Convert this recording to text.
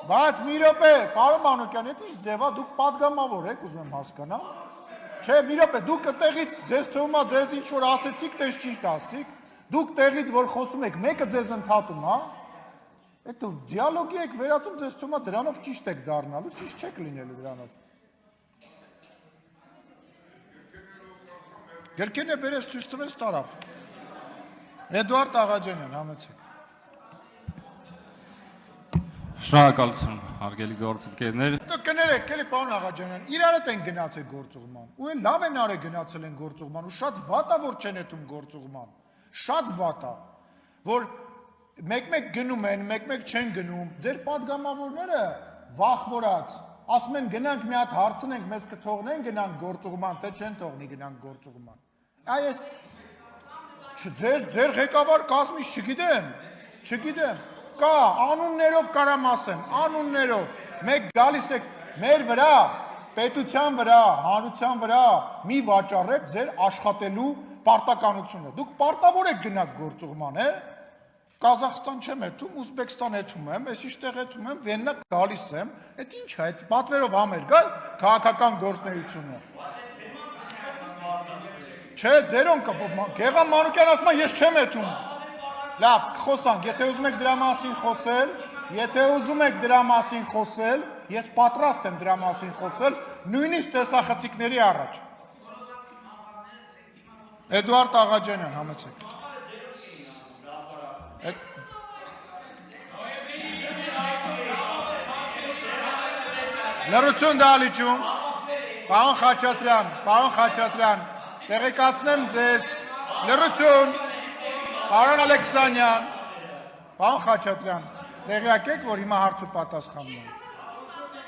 Բայց մի րոպե, պարոն Մանուկյան, այդ ինչ ձև է, դուք պատգամավոր եք, ուզում եմ հասկանամ։ Չէ, մի րոպե, դուք տեղից ձեզ թվում է ձեզ ինչ որ ասեցիք, դες ճիշտ ասիք, դուք տեղից որ խոսում եք, մեկը ձեզ ընդհատում, հա։ Այդ դիալոգի եք վերածում, ձեզ թվում է դրանով ճիշտ եք դառնալու, ճիշտ չեք լինելու դրանով։ Գրքերն է բերես ցույց տվես տարավ։ Էդուարդ Աղաջանյան, համեցեք։ Շնորհակալություն, հարգելի գործընկերներ։ Դուք կներեք, էլի պարոն Աղաջանյան, իրար հետ են գնացել գործուղման։ Ու էլ լավ են արել գնացել են գործուղման, ու շատ վատ է որ չեն հետում գործուղման։ Շատ վատ է, որ մեկ-մեկ գնում են, մեկ-մեկ չեն գնում։ Ձեր падգամավորները վախվորած, ասում են գնանք մի հատ հարցնենք, մեզ կթողնեն գնանք գործուղման, թե չեն թողնի գնանք գործուղման։ Այս ձեր ղեկավար կազմից չգիտեմ։ Կա, անուններով կարամ ասեմ, անուններով, մեկ գալիս եք մեր վրա, պետության վրա, հանրության վրա, մի վաճառեք ձեր աշխատելու պարտականությունը, դուք պարտավոր եք գնաք գործուղման, Կազախստան չեմ եթում, Ուզբեկստան եթում եմ, ես իշտեղ եթում եմ, Վեննա գալիս եմ, այդ ինչ է, այդ պատվերով համեր գալ, քաղաքական գործնեությունը։ Չէ, ձերոն կպով, Գեղամ Մանուկյան ասում է, ես չեմ եթում, լավ, խոսանք, եթե ուզում եք դրա մասին խոսել, ես պատրաստ եմ դրա մասին խոսել, նույնիսկ տեսախցիկների առաջ։ Էդուարդ Աղաջանյան, համեցեք։ Լրություն դալիճում, պարոն Խաչատրյան, տեղեկացնեմ ձեզ, լրություն, պարոն Ալեքսանյան, պարոն Խաչատրյան, տեղյակ եք, որ հիմա հարց ու պատասխանն է։